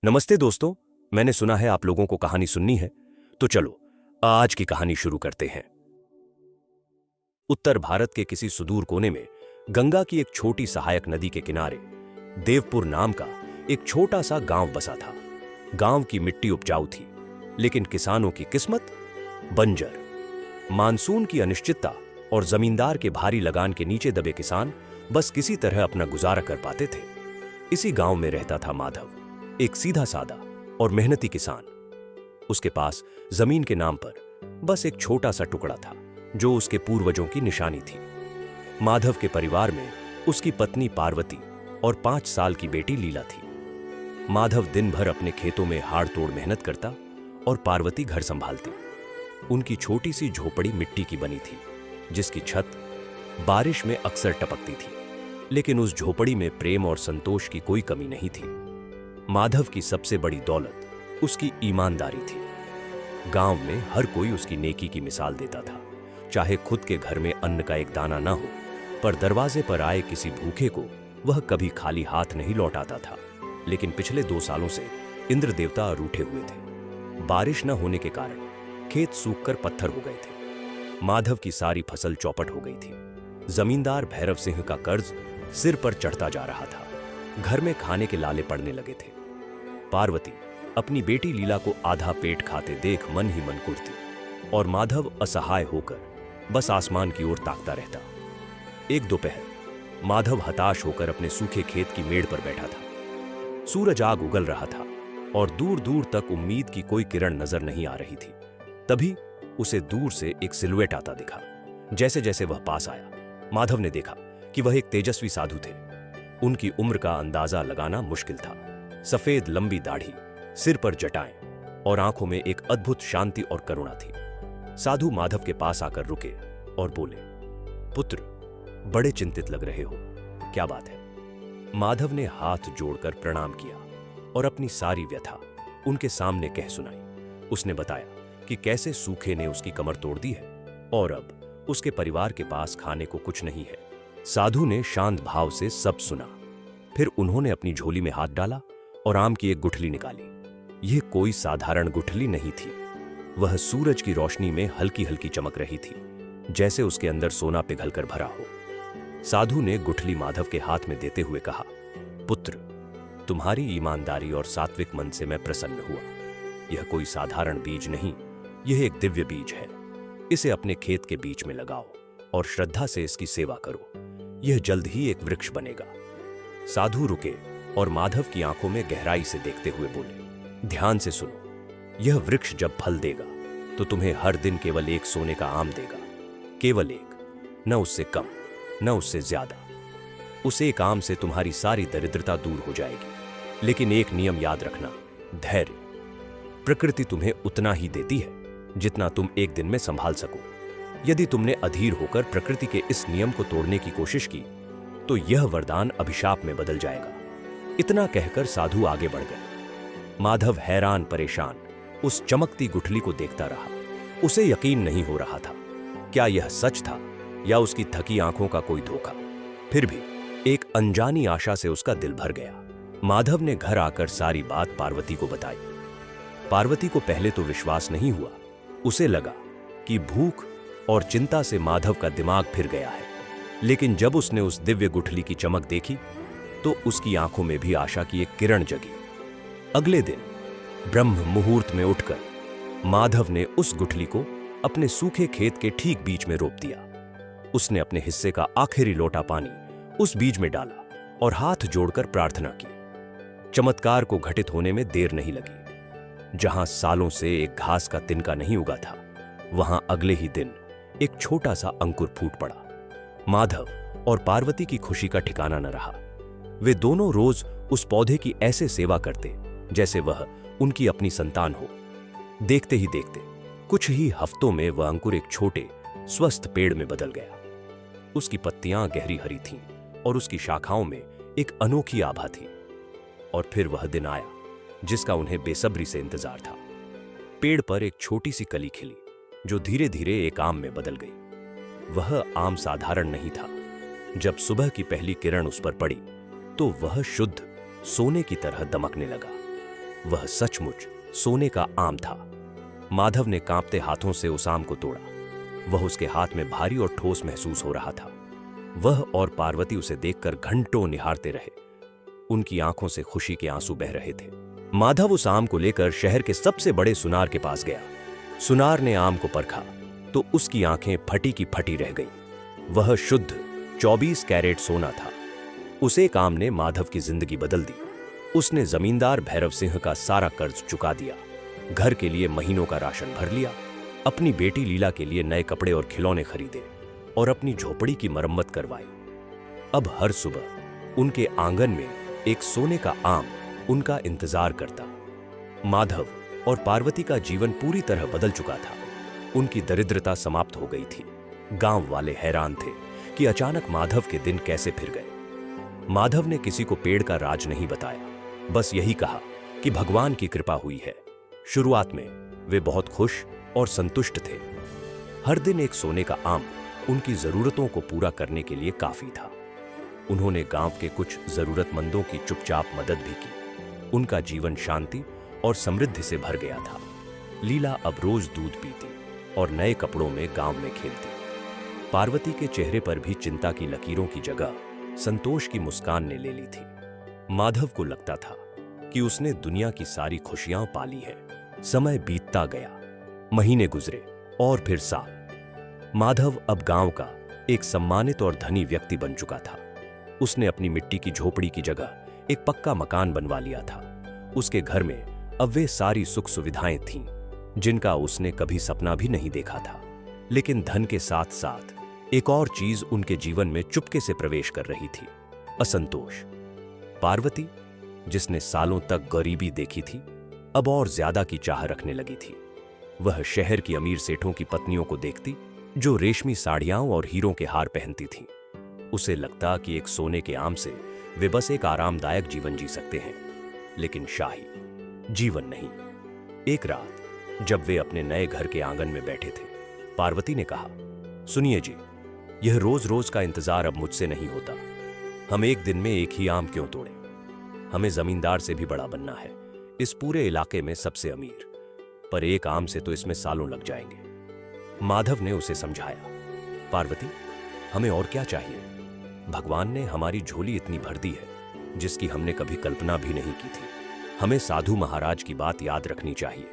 नमस्ते दोस्तों, मैंने सुना है आप लोगों को कहानी सुननी है, तो चलो आज की कहानी शुरू करते हैं। उत्तर भारत के किसी सुदूर कोने में गंगा की एक छोटी सहायक नदी के किनारे देवपुर नाम का एक छोटा सा गांव बसा था। गांव की मिट्टी उपजाऊ थी, लेकिन किसानों की किस्मत बंजर। मानसून की अनिश्चितता और जमींदार के भारी लगान के नीचे दबे किसान बस किसी तरह अपना गुजारा कर पाते थे। इसी गांव में रहता था माधव, एक सीधा सादा और मेहनती किसान। उसके पास जमीन के नाम पर बस एक छोटा सा टुकड़ा था, जो उसके पूर्वजों की निशानी थी। माधव के परिवार में उसकी पत्नी पार्वती और 5 साल की बेटी लीला थी। माधव दिन भर अपने खेतों में हाड़ तोड़ मेहनत करता और पार्वती घर संभालती। उनकी छोटी सी झोपड़ी मिट्टी की बनी थी, जिसकी छत बारिश में अक्सर टपकती थी, लेकिन उस झोपड़ी में प्रेम और संतोष की कोई कमी नहीं थी। माधव की सबसे बड़ी दौलत उसकी ईमानदारी थी। गांव में हर कोई उसकी नेकी की मिसाल देता था। चाहे खुद के घर में अन्न का एक दाना ना हो, पर दरवाजे पर आए किसी भूखे को वह कभी खाली हाथ नहीं लौटाता था। लेकिन पिछले 2 सालों से इंद्र देवता रूठे हुए थे। बारिश न होने के कारण खेत सूखकर पत्थर हो गए थे। माधव की सारी फसल चौपट हो गई थी। जमींदार भैरव सिंह का कर्ज सिर पर चढ़ता जा रहा था। घर में खाने के लाले पड़ने लगे थे। पार्वती अपनी बेटी लीला को आधा पेट खाते देख मन ही मन कुढ़ती, और माधव असहाय होकर बस आसमान की ओर ताकता रहता। एक दोपहर माधव हताश होकर अपने सूखे खेत की मेड़ पर बैठा था। सूरज आग उगल रहा था और दूर दूर तक उम्मीद की कोई किरण नजर नहीं आ रही थी। तभी उसे दूर से एक सिलुएट आता दिखा। जैसे जैसे वह पास आया, माधव ने देखा कि वह एक तेजस्वी साधु थे। उनकी उम्र का अंदाजा लगाना मुश्किल था। सफेद लंबी दाढ़ी, सिर पर जटाएं और आंखों में एक अद्भुत शांति और करुणा थी। साधु माधव के पास आकर रुके और बोले, पुत्र, बड़े चिंतित लग रहे हो, क्या बात है? माधव ने हाथ जोड़कर प्रणाम किया और अपनी सारी व्यथा उनके सामने कह सुनाई। उसने बताया कि कैसे सूखे ने उसकी कमर तोड़ दी है और अब उसके परिवार के पास खाने को कुछ नहीं है। साधु ने शांत भाव से सब सुना। फिर उन्होंने अपनी झोली में हाथ डाला और आम की एक गुठली निकाली। यह कोई साधारण गुठली नहीं थी। वह सूरज की रोशनी में हल्की हल्की चमक रही थी, जैसे उसके अंदर सोना पिघलकर भरा हो। साधु ने गुठली माधव के हाथ में देते हुए कहा, पुत्र, तुम्हारी ईमानदारी और सात्विक मन से मैं प्रसन्न हुआ। यह कोई साधारण बीज नहीं, यह एक दिव्य बीज है। इसे अपने खेत के बीच में लगाओ और श्रद्धा से इसकी सेवा करो। यह जल्द ही एक वृक्ष बनेगा। साधु रुके और माधव की आंखों में गहराई से देखते हुए बोले, ध्यान से सुनो। यह वृक्ष जब फल देगा तो तुम्हें हर दिन केवल एक सोने का आम देगा। केवल एक, न उससे कम, न उससे ज्यादा। उस एक आम से तुम्हारी सारी दरिद्रता दूर हो जाएगी। लेकिन एक नियम याद रखना, धैर्य। प्रकृति तुम्हें उतना ही देती है जितना तुम एक दिन में संभाल सको। यदि तुमने अधीर होकर प्रकृति के इस नियम को तोड़ने की कोशिश की, तो यह वरदान अभिशाप में बदल जाएगा। इतना कहकर साधु आगे बढ़ गए। माधव हैरान परेशान उस चमकती गुठली को देखता रहा। उसे यकीन नहीं हो रहा था, क्या यह सच था या उसकी थकी आंखों का कोई धोखा। फिर भी एक अनजानी आशा से उसका दिल भर गया। माधव ने घर आकर सारी बात पार्वती को बताई। पार्वती को पहले तो विश्वास नहीं हुआ। उसे लगा कि भूख और चिंता से माधव का दिमाग फिर गया है। लेकिन जब उसने उस दिव्य गुठली की चमक देखी, तो उसकी आंखों में भी आशा की एक किरण जगी। अगले दिन ब्रह्म मुहूर्त में उठकर माधव ने उस गुठली को अपने सूखे खेत के ठीक बीच में रोप दिया। उसने अपने हिस्से का आखिरी लोटा पानी उस बीज में डाला और हाथ जोड़कर प्रार्थना की। चमत्कार को घटित होने में देर नहीं लगी। जहां सालों से एक घास का तिनका नहीं उगा था, वहां अगले ही दिन एक छोटा सा अंकुर फूट पड़ा। माधव और पार्वती की खुशी का ठिकाना न रहा। वे दोनों रोज उस पौधे की ऐसे सेवा करते जैसे वह उनकी अपनी संतान हो। देखते ही देखते कुछ ही हफ्तों में वह अंकुर एक छोटे स्वस्थ पेड़ में बदल गया। उसकी पत्तियां गहरी हरी थीं और उसकी शाखाओं में एक अनोखी आभा थी। और फिर वह दिन आया जिसका उन्हें बेसब्री से इंतजार था। पेड़ पर एक छोटी सी कली खिली जो धीरे धीरे एक आम में बदल गई। वह आम साधारण नहीं था। जब सुबह की पहली किरण उस पर पड़ी तो वह शुद्ध सोने की तरह दमकने लगा। वह सचमुच सोने का आम था। माधव ने कांपते हाथों से उस आम को तोड़ा। वह उसके हाथ में भारी और ठोस महसूस हो रहा था। वह और पार्वती उसे देखकर घंटों निहारते रहे। उनकी आंखों से खुशी के आंसू बह रहे थे। माधव उस आम को लेकर शहर के सबसे बड़े सुनार के पास गया। सुनार ने आम को परखा तो उसकी आंखें फटी की फटी रह गईं। वह शुद्ध 24 कैरेट सोना था। उस एक आम ने माधव की जिंदगी बदल दी। उसने जमींदार भैरव सिंह का सारा कर्ज चुका दिया, घर के लिए महीनों का राशन भर लिया, अपनी बेटी लीला के लिए नए कपड़े और खिलौने खरीदे और अपनी झोपड़ी की मरम्मत करवाई। अब हर सुबह उनके आंगन में एक सोने का आम उनका इंतजार करता। माधव और पार्वती का जीवन पूरी तरह बदल चुका था। उनकी दरिद्रता समाप्त हो गई थी। गांव वाले हैरान थे कि अचानक माधव के दिन कैसे फिर गए। माधव ने किसी को पेड़ का राज नहीं बताया, बस यही कहा कि भगवान की कृपा हुई है। शुरुआत में वे बहुत खुश और संतुष्ट थे। हर दिन एक सोने का आम उनकी जरूरतों को पूरा करने के लिए काफी था। उन्होंने गांव के कुछ जरूरतमंदों की चुपचाप मदद भी की। उनका जीवन शांति और समृद्धि से भर गया था। लीला अब रोज दूध पीती और नए कपड़ों में गांव में खेलती। पार्वती के चेहरे पर भी चिंता की लकीरों की जगह संतोष की मुस्कान ने ले ली थी। माधव को लगता था कि उसने दुनिया की सारी खुशियां पाली हैं। समय बीतता गया, महीने गुजरे और फिर साल। माधव अब गांव का एक सम्मानित और धनी व्यक्ति बन चुका था। उसने अपनी मिट्टी की झोपड़ी की जगह एक पक्का मकान बनवा लिया था। उसके घर में अब वे सारी सुख सुविधाएं थीं जिनका उसने कभी सपना भी नहीं देखा था। लेकिन धन के साथ साथ एक और चीज उनके जीवन में चुपके से प्रवेश कर रही थी, असंतोष। पार्वती, जिसने सालों तक गरीबी देखी थी, अब और ज्यादा की चाह रखने लगी थी। वह शहर की अमीर सेठों की पत्नियों को देखती जो रेशमी साड़ियां और हीरों के हार पहनती थीं। उसे लगता कि एक सोने के आम से वे बस एक आरामदायक जीवन जी सकते हैं, लेकिन शाही जीवन नहीं। एक रात जब वे अपने नए घर के आंगन में बैठे थे, पार्वती ने कहा, सुनिए जी, यह रोज रोज का इंतजार अब मुझसे नहीं होता। हम एक दिन में एक ही आम क्यों तोड़ें? हमें जमींदार से भी बड़ा बनना है, इस पूरे इलाके में सबसे अमीर। पर एक आम से तो इसमें सालों लग जाएंगे। माधव ने उसे समझाया, पार्वती, हमें और क्या चाहिए? भगवान ने हमारी झोली इतनी भर दी है जिसकी हमने कभी कल्पना भी नहीं की थी। हमें साधु महाराज की बात याद रखनी चाहिए।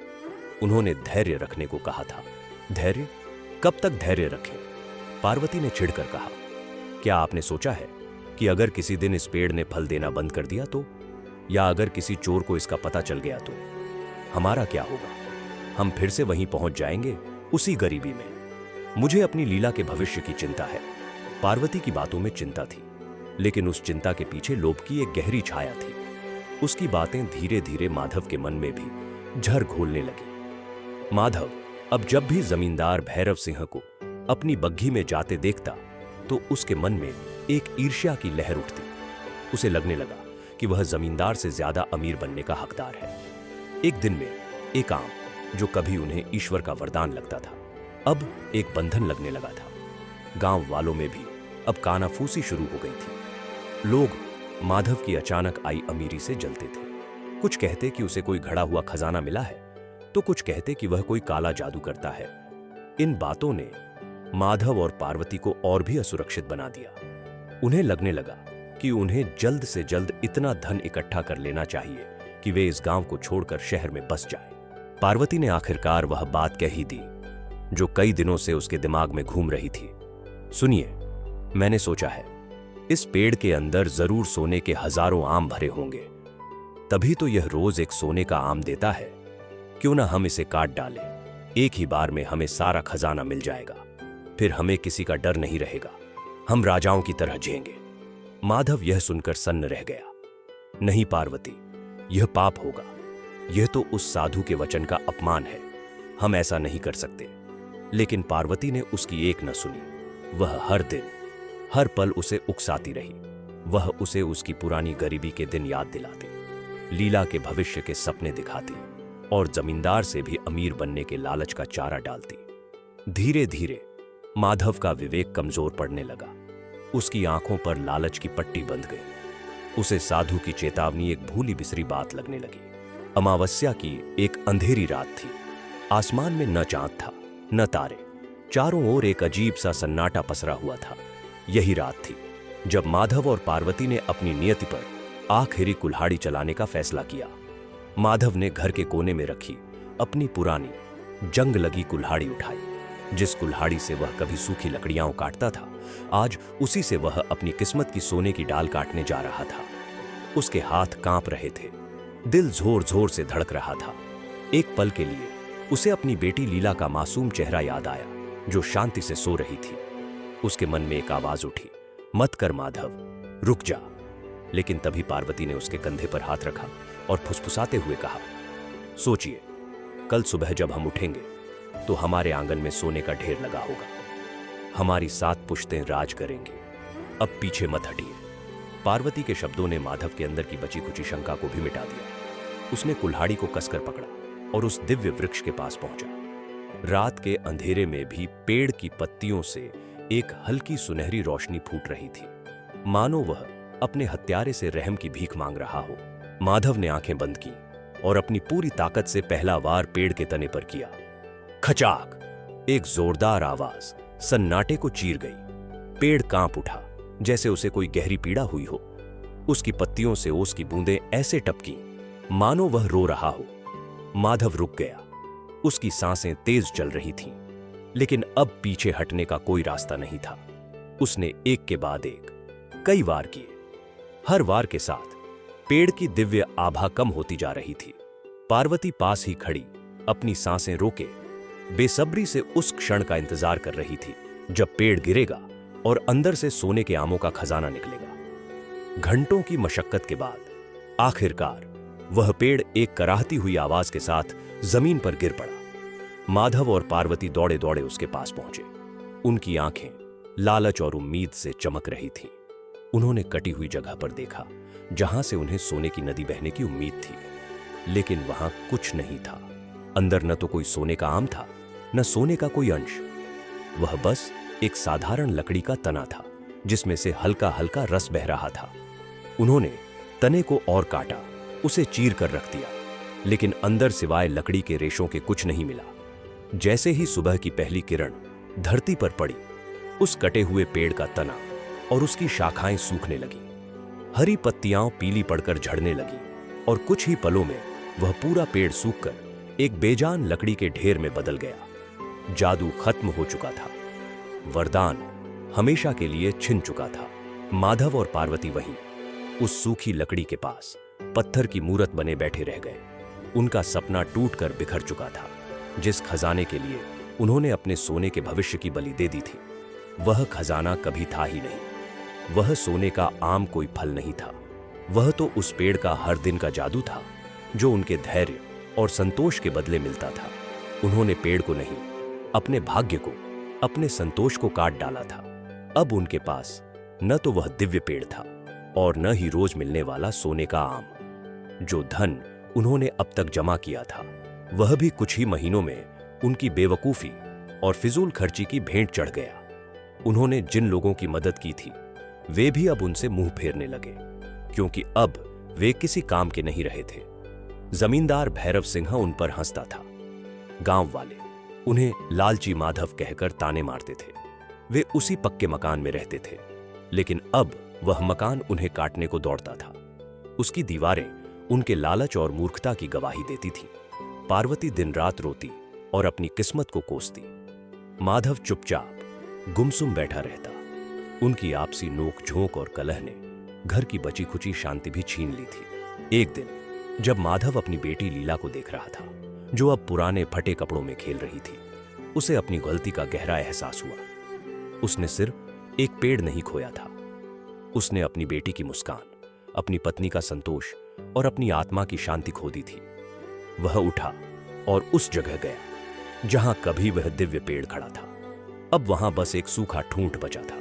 उन्होंने धैर्य रखने को कहा था। धैर्य? कब तक धैर्य रखें? पार्वती ने चिढ़कर कहा, क्या आपने सोचा है कि अगर किसी दिन इस पेड़ ने फल देना बंद कर दिया तो? या अगर किसी चोर को इसका पता चल गया तो? हमारा क्या होगा? हम फिर से वहीं पहुंच जाएंगे, उसी गरीबी में। मुझे अपनी लीला के भविष्य की चिंता है। पार्वती की बातों में चिंता थी, लेकिन उस चिंता के पीछे लोभ की एक गहरी छाया थी। उसकी बातें धीरे धीरे माधव के मन में भी झर घोलने लगी। माधव अब जब भी जमींदार भैरव सिंह को अपनी बग्घी में जाते देखता तो उसके मन में एक ईर्ष्या की लहर उठती। उसे लगने लगा कि वह जमींदार से ज्यादा अमीर बनने का हकदार है। एक दिन में एक आम, जो कभी उन्हें ईश्वर का वरदान लगता था, अब एक बंधन लगने लगा था। गांव वालों में भी अब कानाफूसी शुरू हो गई थी। लोग माधव की अचानक आई अमीरी से जलते थे। कुछ कहते कि उसे कोई घड़ा हुआ खजाना मिला है, तो कुछ कहते कि वह कोई काला जादू करता है। इन बातों ने माधव और पार्वती को और भी असुरक्षित बना दिया। उन्हें लगने लगा कि उन्हें जल्द से जल्द इतना धन इकट्ठा कर लेना चाहिए कि वे इस गांव को छोड़कर शहर में बस जाएं। पार्वती ने आखिरकार वह बात कह ही दी जो कई दिनों से उसके दिमाग में घूम रही थी। सुनिए, मैंने सोचा है, इस पेड़ के अंदर जरूर सोने के हजारों आम भरे होंगे, तभी तो यह रोज एक सोने का आम देता है। क्यों ना हम इसे काट डालें? एक ही बार में हमें सारा खजाना मिल जाएगा। फिर हमें किसी का डर नहीं रहेगा। हम राजाओं की तरह जिएंगे। माधव यह सुनकर सन्न रह गया। नहीं पार्वती, यह पाप होगा। यह तो उस साधु के वचन का अपमान है। हम ऐसा नहीं कर सकते। लेकिन पार्वती ने उसकी एक न सुनी। वह हर दिन हर पल उसे उकसाती रही। वह उसे उसकी पुरानी गरीबी के दिन याद दिलाती, लीला के भविष्य के सपने दिखाती और जमींदार से भी अमीर बनने के लालच का चारा डालती। धीरे धीरे माधव का विवेक कमजोर पड़ने लगा। उसकी आंखों पर लालच की पट्टी बंध गई। उसे साधु की चेतावनी एक भूली बिसरी बात लगने लगी। अमावस्या की एक अंधेरी रात थी। आसमान में न चांद था न तारे, चारों ओर एक अजीब सा सन्नाटा पसरा हुआ था। यही रात थी जब माधव और पार्वती ने अपनी नियति पर आखिरी कुल्हाड़ी चलाने का फैसला किया। माधव ने घर के कोने में रखी अपनी पुरानी जंग लगी कुल्हाड़ी उठाई। जिस कुल्हाड़ी से वह कभी सूखी लकड़ियां काटता था, आज उसी से वह अपनी किस्मत की सोने की डाल काटने जा रहा था। उसके हाथ कांप रहे थे, दिल जोर जोर से धड़क रहा था। एक पल के लिए उसे अपनी बेटी लीला का मासूम चेहरा याद आया, जो शांति से सो रही थी। उसके मन में एक आवाज उठी, मत कर माधव, रुक जा। लेकिन तभी पार्वती ने उसके कंधे पर हाथ रखा और फुसफुसाते हुए कहा, सोचिए, कल सुबह जब हम उठेंगे तो हमारे आंगन में सोने का ढेर लगा होगा। हमारी 7 पुश्तें राज करेंगी। अब पीछे मत हटिए। पार्वती के शब्दों ने माधव के अंदर की बची खुची शंका को भी मिटा दिया। उसने कुल्हाड़ी को कसकर पकड़ा और उस दिव्य वृक्ष के पास पहुंचा। रात के अंधेरे में भी पेड़ की पत्तियों से एक हल्की सुनहरी रोशनी फूट रही थी, मानो वह अपने हत्यारे से रहम की भीख मांग रहा हो। माधव ने आंखें बंद की और अपनी पूरी ताकत से पहला वार पेड़ के तने पर किया। खचाक! एक जोरदार आवाज सन्नाटे को चीर गई। पेड़ कांप उठा, जैसे उसे कोई गहरी पीड़ा हुई हो। उसकी पत्तियों से ओस की बूंदें ऐसे टपकी मानो वह रो रहा हो। माधव रुक गया। उसकी सांसें तेज चल रही थीं, लेकिन अब पीछे हटने का कोई रास्ता नहीं था। उसने एक के बाद एक कई वार किए। हर वार के साथ पेड़ की दिव्य आभा कम होती जा रही थी। पार्वती पास ही खड़ी अपनी सांसें रोके बेसब्री से उस क्षण का इंतजार कर रही थी जब पेड़ गिरेगा और अंदर से सोने के आमों का खजाना निकलेगा। घंटों की मशक्कत के बाद आखिरकार वह पेड़ एक कराहती हुई आवाज के साथ जमीन पर गिर पड़ा। माधव और पार्वती दौड़े दौड़े उसके पास पहुंचे। उनकी आंखें लालच और उम्मीद से चमक रही थीं। उन्होंने कटी हुई जगह पर देखा जहां से उन्हें सोने की नदी बहने की उम्मीद थी, लेकिन वहां कुछ नहीं था। अंदर न तो कोई सोने का आम था, न सोने का कोई अंश। वह बस एक साधारण लकड़ी का तना था जिसमें से हल्का हल्का रस बह रहा था। उन्होंने तने को और काटा, उसे चीर कर रख दिया, लेकिन अंदर सिवाय लकड़ी के रेशों के कुछ नहीं मिला। जैसे ही सुबह की पहली किरण धरती पर पड़ी, उस कटे हुए पेड़ का तना और उसकी शाखाएं सूखने लगी। हरी पत्तियां पीली पड़कर झड़ने लगी और कुछ ही पलों में वह पूरा पेड़ सूखकर एक बेजान लकड़ी के ढेर में बदल गया। जादू खत्म हो चुका था। वरदान हमेशा के लिए छिन चुका था। माधव और पार्वती वहीं उस सूखी लकड़ी के पास पत्थर की मूरत बने बैठे रह गए। उनका सपना टूटकर बिखर चुका था। जिस खजाने के लिए उन्होंने अपने सोने के भविष्य की बलि दे दी थी, वह खजाना कभी था ही नहीं। वह सोने का आम कोई फल नहीं था। वह तो उस पेड़ का हर दिन का जादू था जो उनके धैर्य और संतोष के बदले मिलता था। उन्होंने पेड़ को नहीं, अपने भाग्य को, अपने संतोष को काट डाला था। अब उनके पास न तो वह दिव्य पेड़ था और न ही रोज मिलने वाला सोने का आम। जो धन उन्होंने अब तक जमा किया था, वह भी कुछ ही महीनों में उनकी बेवकूफी और फिजूल खर्ची की भेंट चढ़ गया। उन्होंने जिन लोगों की मदद की थी, वे भी अब उनसे मुंह फेरने लगे, क्योंकि अब वे किसी काम के नहीं रहे थे। जमींदार भैरव सिंह उन पर हंसता था। गांव वाले उन्हें लालची माधव कहकर ताने मारते थे। वे उसी पक्के मकान में रहते थे, लेकिन अब वह मकान उन्हें काटने को दौड़ता था। उसकी दीवारें उनके लालच और मूर्खता की गवाही देती थीं। पार्वती दिन रात रोती और अपनी किस्मत को कोसती। माधव चुपचाप गुमसुम बैठा रहता। उनकी आपसी नोक झोंक और कलह ने घर की बची खुची शांति भी छीन ली थी। एक दिन जब माधव अपनी बेटी लीला को देख रहा था, जो अब पुराने फटे कपड़ों में खेल रही थी, उसे अपनी गलती का गहरा एहसास हुआ। उसने सिर्फ एक पेड़ नहीं खोया था, उसने अपनी बेटी की मुस्कान, अपनी पत्नी का संतोष और अपनी आत्मा की शांति खो दी थी। वह उठा और उस जगह गया जहां कभी वह दिव्य पेड़ खड़ा था। अब वहां बस एक सूखा ठूंठ बचा था।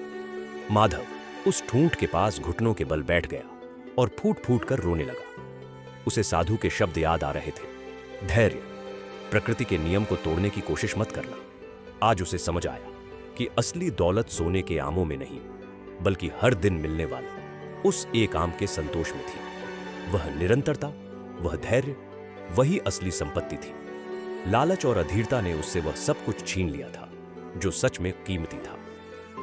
माधव उस ठूंठ के पास घुटनों के बल बैठ गया और फूट फूट कर रोने लगा। उसे साधु के शब्द याद आ रहे थे, धैर्य, प्रकृति के नियम को तोड़ने की कोशिश मत करना। आज उसे समझ आया कि असली दौलत सोने के आमों में नहीं, बल्कि हर दिन मिलने वाले उस एक आम के संतोष में थी। वह निरंतरता, वह धैर्य, वही असली संपत्ति थी। लालच और अधीरता ने उससे वह सब कुछ छीन लिया था जो सच में कीमती था।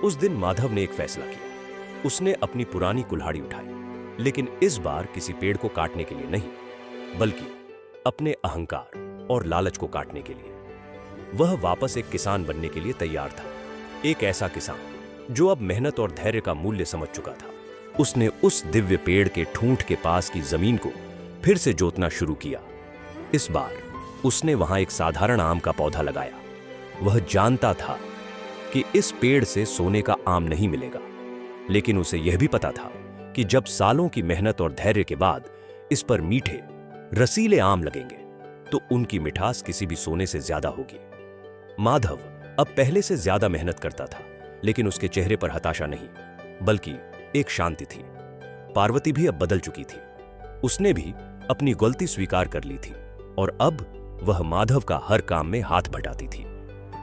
उस दिन माधव ने एक फैसला किया। उसने अपनी पुरानी कुल्हाड़ी उठाई, लेकिन इस बार किसी पेड़ को काटने के लिए नहीं, बल्कि अपने अहंकार और लालच को काटने के लिए। वह वापस एक किसान बनने के लिए तैयार था, एक ऐसा किसान जो अब मेहनत और धैर्य का मूल्य समझ चुका था। उसने उस दिव्य पेड़ के ठूंठ के पास की जमीन को फिर से जोतना शुरू किया। इस बार उसने वहां एक साधारण आम का पौधा लगाया। वह जानता था कि इस पेड़ से सोने का आम नहीं मिलेगा, लेकिन उसे यह भी पता था कि जब सालों की मेहनत और धैर्य के बाद इस पर मीठे, रसीले आम लगेंगे तो उनकी मिठास किसी भी सोने से ज्यादा होगी। माधव अब पहले से ज्यादा मेहनत करता था, लेकिन उसके चेहरे पर हताशा नहीं, बल्कि एक शांति थी। पार्वती भी अब बदल चुकी थी। उसने भी अपनी गलती स्वीकार कर ली थी और अब वह माधव का हर काम में हाथ बटाती थी।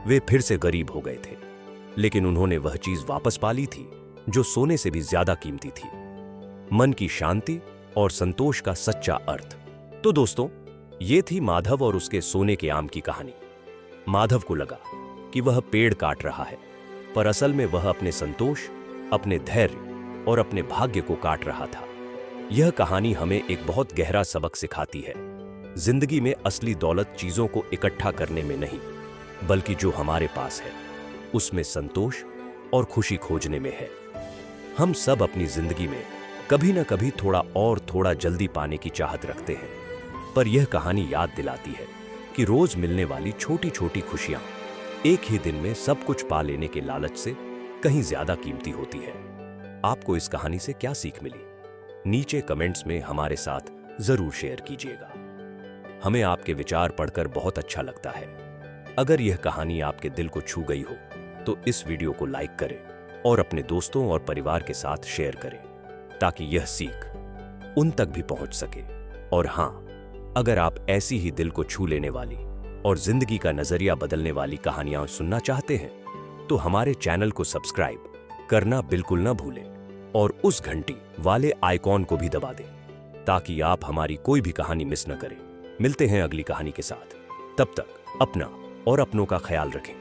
वे फिर से गरीब हो गए थे, लेकिन उन्होंने वह चीज वापस पा ली थी जो सोने से भी ज्यादा कीमती थी, मन की शांति और संतोष का सच्चा अर्थ। तो दोस्तों, ये थी माधव और उसके सोने के आम की कहानी। माधव को लगा कि वह पेड़ काट रहा है, पर असल में वह अपने संतोष, अपने धैर्य और अपने भाग्य को काट रहा था। यह कहानी हमें एक बहुत गहरा सबक सिखाती है। जिंदगी में असली दौलत चीजों को इकट्ठा करने में नहीं, बल्कि जो हमारे पास है उसमें संतोष और खुशी खोजने में है। हम सब अपनी जिंदगी में कभी न कभी थोड़ा जल्दी पाने की चाहत रखते हैं, पर यह कहानी याद दिलाती है कि रोज मिलने वाली छोटी छोटी खुशियां एक ही दिन में सब कुछ पा लेने के लालच से कहीं ज्यादा कीमती होती है। आपको इस कहानी से क्या सीख मिली? नीचे कमेंट्स में हमारे साथ जरूर शेयर कीजिएगा। हमें आपके विचार पढ़कर बहुत अच्छा लगता है। अगर यह कहानी आपके दिल को छू गई हो तो इस वीडियो को लाइक करें और अपने दोस्तों और परिवार के साथ शेयर करें, ताकि यह सीख उन तक भी पहुंच सके। और हां, अगर आप ऐसी ही दिल को छू लेने वाली और जिंदगी का नजरिया बदलने वाली कहानियां सुनना चाहते हैं तो हमारे चैनल को सब्सक्राइब करना बिल्कुल ना भूलें और उस घंटी वाले आइकॉन को भी दबा दें, ताकि आप हमारी कोई भी कहानी मिस न करें। मिलते हैं अगली कहानी के साथ। तब तक अपना और अपनों का ख्याल रखें।